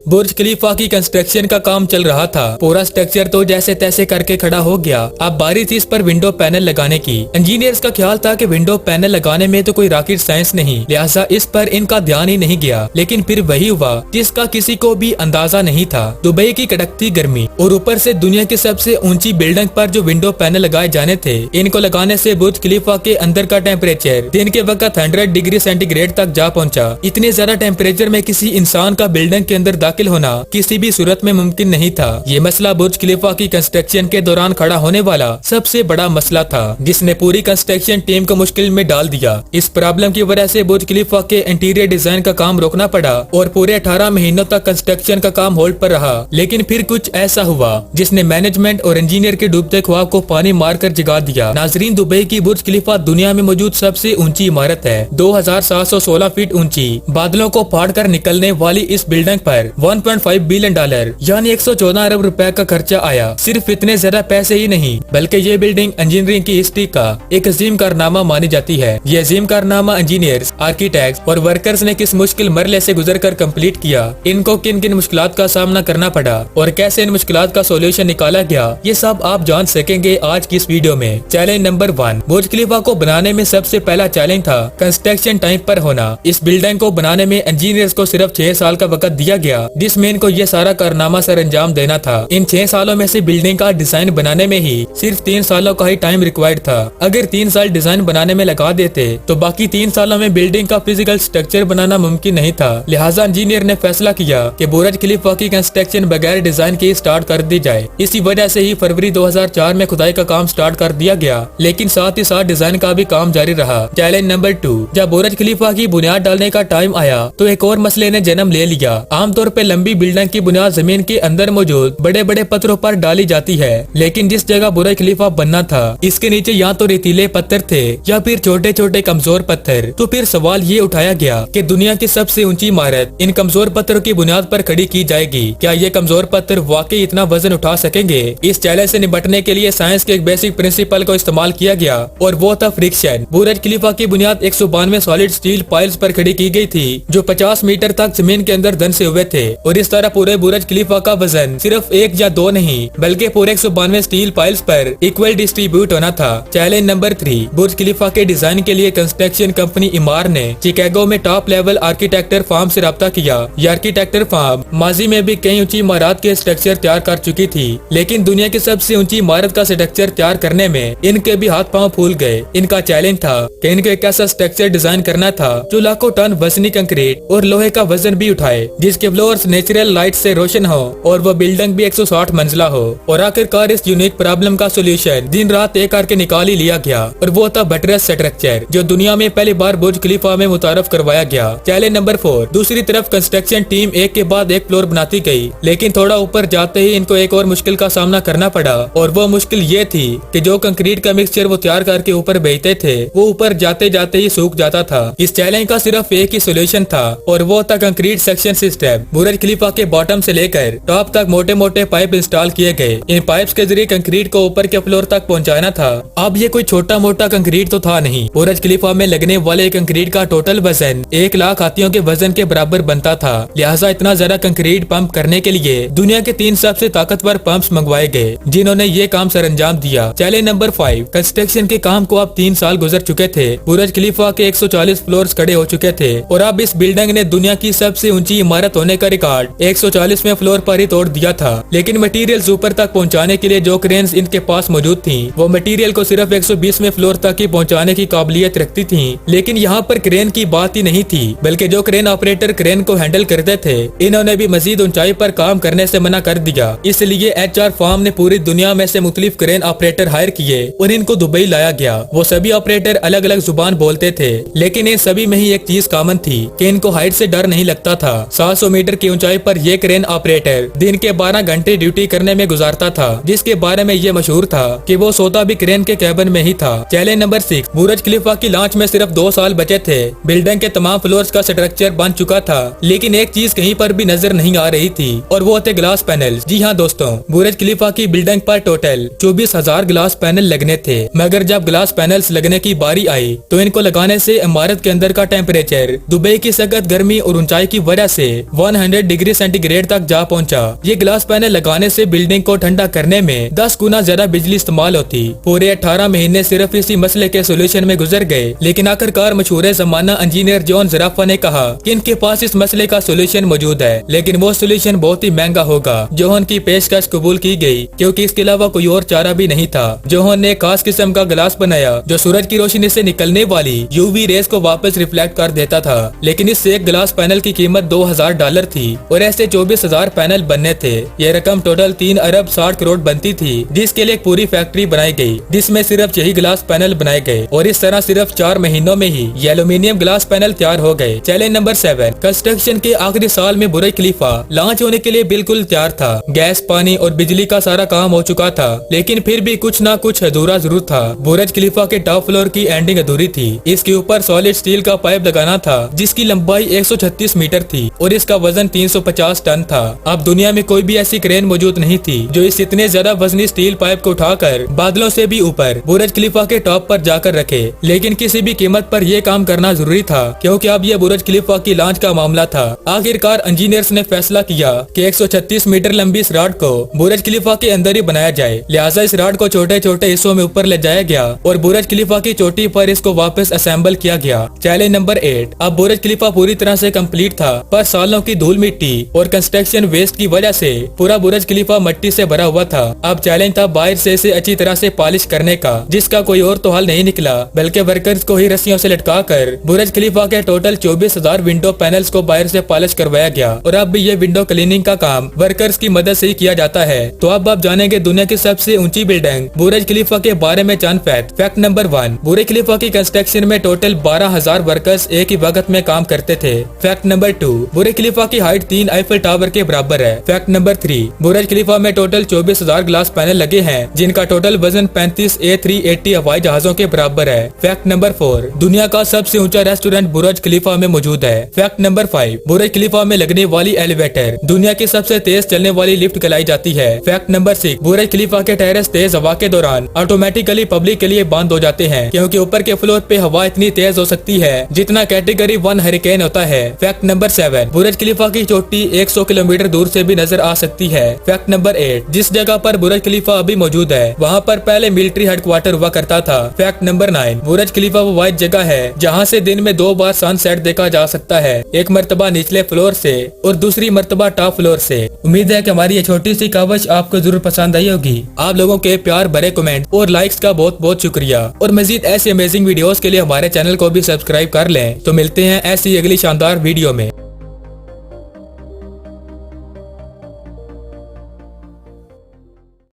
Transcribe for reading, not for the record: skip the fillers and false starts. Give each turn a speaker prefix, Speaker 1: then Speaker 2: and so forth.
Speaker 1: बुर्ज खलीफा की कंस्ट्रक्शन का काम चल रहा था। पूरा स्ट्रक्चर तो जैसे तैसे करके खड़ा हो गया। अब बारी थी इस पर विंडो पैनल लगाने की। इंजीनियर्स का ख्याल था कि विंडो पैनल लगाने में तो कोई रॉकेट साइंस नहीं, लिहाजा इस पर इनका ध्यान ही नहीं गया। लेकिन फिर वही हुआ जिसका किसी को भी अंदाजा नहीं था। दुबई की कड़कती गर्मी और ऊपर से दुनिया की सबसे ऊंची बिल्डिंग पर जो विंडो पैनल लगाए जाने थे, इनको लगाने से बुर्ज खलीफा के अंदर का टेम्परेचर दिन के वक्त 100 डिग्री सेंटीग्रेड तक जा पहुंचा। इतने ज्यादा टेम्परेचर में किसी इंसान का बिल्डिंग के अंदर दाखिल होना किसी भी सूरत में मुमकिन नहीं था। ये मसला बुर्ज खलीफा की कंस्ट्रक्शन के दौरान खड़ा होने वाला सबसे बड़ा मसला था, जिसने पूरी कंस्ट्रक्शन टीम को मुश्किल में डाल दिया। इस प्रॉब्लम की वजह से बुर्ज खलीफा के इंटीरियर डिजाइन का काम रोकना पड़ा और पूरे 18 महीनों तक कंस्ट्रक्शन का काम होल्ड पर रहा। लेकिन फिर कुछ ऐसा हुआ जिसने मैनेजमेंट और इंजीनियर के डूबते ख्वाब को पानी मारकर जगा दिया। नाजरीन, दुबई की बुर्ज खलीफा दुनिया में मौजूद सबसे ऊंची इमारत है। 2716 फीट ऊंची बादलों को फाड़ कर निकलने वाली इस बिल्डिंग पर 1.5 बिलियन डॉलर यानी 114 अरब रुपए का खर्चा आया। सिर्फ इतने ज्यादा पैसे ही नहीं, बल्कि ये बिल्डिंग इंजीनियरिंग की हिस्ट्री का एक अजीम कारनामा मानी जाती है। ये अजीम कारनामा इंजीनियर्स, आर्किटेक्ट्स और वर्कर्स ने किस मुश्किल मरले से गुजरकर कंप्लीट किया, इनको किन किन मुश्किलात का सामना करना पड़ा और कैसे इन मुश्किलात का सोल्यूशन निकाला गया, ये सब आप जान सकेंगे आज की इस वीडियो में। चैलेंज नंबर 1, बुर्ज खलीफा को बनाने में सबसे पहला चैलेंज था कंस्ट्रक्शन टाइम पर होना। इस बिल्डिंग को बनाने में इंजीनियर्स को सिर्फ 6 साल का वक्त दिया गया, जिसमें इनको ये सारा कारनामा सर अंजाम देना था। इन 6 सालों में से बिल्डिंग का डिजाइन बनाने में ही सिर्फ 3 सालों का ही टाइम रिक्वायर्ड था। अगर 3 साल डिजाइन बनाने में लगा देते तो बाकी 3 सालों में बिल्डिंग का फिजिकल स्ट्रक्चर बनाना मुमकिन नहीं था। लिहाजा इंजीनियर ने फैसला किया कि बुर्ज खलीफा की कंस्ट्रक्शन बगैर डिजाइन के स्टार्ट कर दी जाए। इसी वजह से ही फरवरी 2004 में खुदाई का काम स्टार्ट कर दिया गया, लेकिन साथ ही साथ डिजाइन का भी काम जारी रहा। चैलेंज नंबर 2, जब बुर्ज खलीफा की बुनियाद डालने का टाइम आया तो एक और मसले ने जन्म ले लिया। आमतौर पर लंबी बिल्डिंग की बुनियाद जमीन के अंदर मौजूद बड़े बड़े पत्थरों पर डाली जाती है, लेकिन जिस जगह बुर्ज खलीफा बनना था इसके नीचे या तो रेतीले पत्थर थे या फिर छोटे छोटे कमजोर पत्थर। तो फिर सवाल ये उठाया गया कि दुनिया की सबसे ऊंची इमारत इन कमजोर पत्थरों की बुनियाद पर खड़ी की जाएगी। क्या ये कमजोर पत्थर वाकई इतना वजन उठा सकेंगे? इस चैलेंज से निपटने के लिए साइंस के एक बेसिक प्रिंसिपल को इस्तेमाल किया गया और वो था फ्रिक्शन। बुर्ज खलीफा की बुनियाद 192 सॉलिड स्टील पाइल्स पर खड़ी की गई थी, जो 50 मीटर तक जमीन के अंदर धंसे हुए थे। और इस तरह पूरे बुर्ज खलीफा का वजन सिर्फ 1 या 2 नहीं, बल्कि पूरे 192 स्टील पाइल्स पर इक्वल डिस्ट्रीब्यूट होना था। चैलेंज नंबर 3, बुर्ज खलीफा के डिजाइन के लिए कंस्ट्रक्शन कंपनी इमार ने शिकागो में टॉप लेवल आर्किटेक्चर फर्म से राब्ता किया। ये आर्किटेक्चर फर्म माजी में भी कई ऊंची इमारत के स्ट्रक्चर तैयार कर चुकी थी, लेकिन दुनिया की सबसे ऊंची इमारत का स्ट्रक्चर तैयार करने में इनके भी हाथ पांव फूल गए। इनका चैलेंज था कि इनको एक ऐसा स्ट्रक्चर डिजाइन करना था जो लाखों टन वजनी कंक्रीट और लोहे का वजन भी उठाए, जिसके फ्लोर्स नेचुरल लाइट से रोशन हो और वो बिल्डिंग भी 160 मंजिला हो। और आखिरकार इस यूनिक प्रॉब्लम का सोल्यूशन दिन रात एक करके निकाल ही लिया गया, और वो था बटरेस स्ट्रक्चर, जो दुनिया में पहली बार बुर्ज खलीफा में मुतारफ करवाया गया। चैलेंज नंबर 4, दूसरी तरफ कंस्ट्रक्शन टीम एक के बाद एक फ्लोर बनाती गई, लेकिन थोड़ा ऊपर जाते ही इनको एक और मुश्किल का सामना करना पड़ा। और वो मुश्किल ये थी कि जो कंक्रीट का मिक्सचर वो तैयार करके ऊपर भेजते थे, वो ऊपर जाते जाते ही सूख जाता था। इस चैलेंज का सिर्फ एक ही सोल्यूशन था, और वो था कंक्रीट सेक्शन सिस्टम। बुर्ज खलीफा के बॉटम से लेकर टॉप तक मोटे मोटे पाइप इंस्टॉल किए गए। इन पाइप्स के जरिए कंक्रीट को ऊपर के फ्लोर तक पहुंचाना था। अब ये कोई छोटा मोटा कंक्रीट तो था नहीं। बुर्ज खलीफा में लगने वाले कंक्रीट का टोटल वजन 1 लाख हाथियों के वजन के बराबर बनता था। लिहाजा इतना ज्यादा कंक्रीट पंप करने के लिए दुनिया के 3 सबसे ताकतवर पंप्स मंगवाए गए, जिन्होंने ये काम सर अंजाम दिया। चैलेंज नंबर 5, कंस्ट्रक्शन के काम को अब 3 साल गुजर चुके थे। बुर्ज खलीफा के 140 फ्लोर्स खड़े हो चुके थे, और अब इस बिल्डिंग ने दुनिया की सबसे ऊंची इमारत होने का रिकॉर्ड 140वें फ्लोर पर ही तोड़ दिया था। लेकिन मटेरियल्स ऊपर तक पहुंचाने के लिए जो क्रेन्स इनके पास मौजूद थी, वो मटेरियल को सिर्फ 120वें फ्लोर तक ही पहुंचाने की काबिलियत रखती थी। लेकिन यहाँ पर क्रेन की बात ही नहीं थी, बल्कि जो क्रेन ऑपरेटर क्रेन को हैंडल करते थे, इन्होंने भी मजीद ऊंचाई पर काम करने से मना कर दिया। इसलिए HR फर्म ने पूरी दुनिया में से मुख्तलिफ क्रेन ऑपरेटर हायर किए और इनको दुबई लाया गया। वो सभी ऑपरेटर अलग अलग जुबान बोलते थे, लेकिन इन सभी में ही एक चीज कॉमन थी कि इनको हाइट से डर नहीं लगता था। 700 मीटर की ऊंचाई पर ये क्रेन ऑपरेटर दिन के 12 घंटे ड्यूटी करने में गुजारता था, जिसके बारे में ये मशहूर था कि वो सोता भी क्रेन के कैबिन में ही था। चैलेंज नंबर 6, बुर्ज खलीफा की लॉन्च में सिर्फ 2 साल बचे थे। बिल्डिंग के तमाम फ्लोर्स का स्ट्रक्चर बन चुका था, लेकिन एक चीज कहीं पर भी नजर नहीं आ रही थी, और वो थे ग्लास पैनल्स। जी हाँ दोस्तों, बुर्ज खलीफा की बिल्डिंग पर टोटल 24,000 ग्लास पैनल लगने थे, मगर जब ग्लास पैनल्स लगने की बारी आई तो इनको लगाने से इमारत के अंदर का टेम्परेचर दुबई की सख्त गर्मी और ऊंचाई की वजह से 600 डिग्री सेंटीग्रेड तक जा पहुंचा। ये ग्लास पैनल लगाने से बिल्डिंग को ठंडा करने में 10 गुना ज्यादा बिजली इस्तेमाल होती। पूरे 18 महीने सिर्फ इसी मसले के सोल्यूशन में गुजर गए, लेकिन आखिरकार मशहूर जमाना इंजीनियर जॉन ज़राफ़ा ने कहा कि इनके पास इस मसले का सोल्यूशन मौजूद है, लेकिन वो सोल्यूशन बहुत ही महंगा होगा। जोहन की पेशकश कबूल की गई क्योंकि इसके अलावा कोई और चारा भी नहीं था। जोहन ने खास किस्म का ग्लास बनाया जो सूरज की रोशनी से निकलने वाली यूवी रेस को वापस रिफ्लेक्ट कर देता था, लेकिन इस एक ग्लास पैनल की कीमत $2000 थी और ऐसे 24,000 पैनल बनने थे। ये रकम टोटल 3 अरब 60 करोड़ बनती थी, जिसके लिए एक पूरी फैक्ट्री बनाई गई जिसमें सिर्फ यही ग्लास पैनल बनाए गए और इस तरह सिर्फ 4 महीनों में ही ये एल्यूमिनियम ग्लास पैनल तैयार हो गए। Challenge number 7। कंस्ट्रक्शन के आखिरी साल में बुर्ज खलीफा लॉन्च होने के लिए बिल्कुल तैयार था। गैस, पानी और बिजली का सारा काम हो चुका था, लेकिन फिर भी कुछ न कुछ अधूरा जरूर था। बुर्ज खलीफा के टॉप फ्लोर की एंडिंग अधूरी थी। इसके ऊपर सॉलिड स्टील का पाइप लगाना था जिसकी लंबाई 136 मीटर थी और इसका वजन 350 टन था। अब दुनिया में कोई भी ऐसी क्रेन मौजूद नहीं थी जो इस इतने ज्यादा वजनी स्टील पाइप को उठाकर बादलों से भी ऊपर बुर्ज खलीफा के टॉप पर जाकर रखे, लेकिन किसी भी कीमत पर यह काम करना जरूरी था क्योंकि अब यह बुर्ज खलीफा की लॉन्च का मामला था। आखिरकार इंजीनियर्स ने फैसला किया कि 136 मीटर लंबी इस रॉड को बुर्ज खलीफा के अंदर ही बनाया जाए। लिहाजा इस रॉड को छोटे छोटे हिस्सों में ऊपर ले जाया गया और बुर्ज खलीफा की चोटी पर इसको वापस असेंबल किया गया। Challenge number 8। अब बुर्ज खलीफा पूरी तरह से कंप्लीट था, पर सालों की धूल मिट्टी और कंस्ट्रक्शन वेस्ट की वजह से पूरा बुर्ज खलीफा मिट्टी से भरा हुआ था। अब चैलेंज था बाहर से इसे अच्छी तरह से पॉलिश करने का, जिसका कोई और तो हल नहीं निकला, बल्कि वर्कर्स को ही रस्सियों से लटका कर बुर्ज खलीफा के टोटल 24,000 विंडो पैनल्स को बाहर से पॉलिश करवाया गया और अब भी ये विंडो क्लीनिंग का काम वर्कर्स की मदद से ही किया जाता है। तो अब आप जानेंगे दुनिया की सबसे ऊंची बिल्डिंग बुर्ज खलीफा के बारे में चंद फैक्ट। Fact number 1। बुर्ज खलीफा की कंस्ट्रक्शन में टोटल 12,000 वर्कर्स एक ही वक्त में काम करते थे। Fact number 2। बुर्ज खलीफा की हाइट 3 आईफल टावर के बराबर है। Fact number 3। बुर्ज खलीफा में टोटल 24,000 ग्लास पैनल लगे हैं जिनका टोटल वजन 35 A380 हवाई जहाजों के बराबर है। Fact number 4। दुनिया का सबसे ऊंचा रेस्टोरेंट बुर्ज खलीफा में मौजूद है। Fact number 5। बुर्ज खलीफा में लगने वाली एलिवेटर दुनिया की सबसे तेज चलने वाली लिफ्ट कहलाई जाती है। Fact number 6। बुर्ज खलीफा के टेरेस तेज हवा के दौरान ऑटोमेटिकली पब्लिक के लिए बंद हो जाते हैं क्योंकि ऊपर के फ्लोर पे हवा इतनी तेज हो सकती है जितना कैटेगरी 1 हरिकेन होता है। Fact number 7। बुर्ज खलीफा की चोटी 100 किलोमीटर दूर से भी नजर आ सकती है। Fact number 8। जिस जगह पर बुर्ज खलीफा अभी मौजूद है वहाँ पर पहले मिलिट्री हेडक्वार्टर हुआ करता था। Fact number 9। बुर्ज खलीफा वो वाइड जगह है जहाँ से दिन में 2 बार सनसेट देखा जा सकता है, एक मर्तबा निचले फ्लोर से और दूसरी मर्तबा टॉप फ्लोर से। उम्मीद है कि हमारी ये छोटी सी कावश आपको जरूर पसंद आई होगी। आप लोगों के प्यार भरे कमेंट और लाइक्स का बहुत बहुत शुक्रिया और मजीद ऐसी अमेजिंग वीडियोस के लिए हमारे चैनल को भी सब्सक्राइब कर लें। तो मिलते हैं ऐसी अगली शानदार वीडियो में।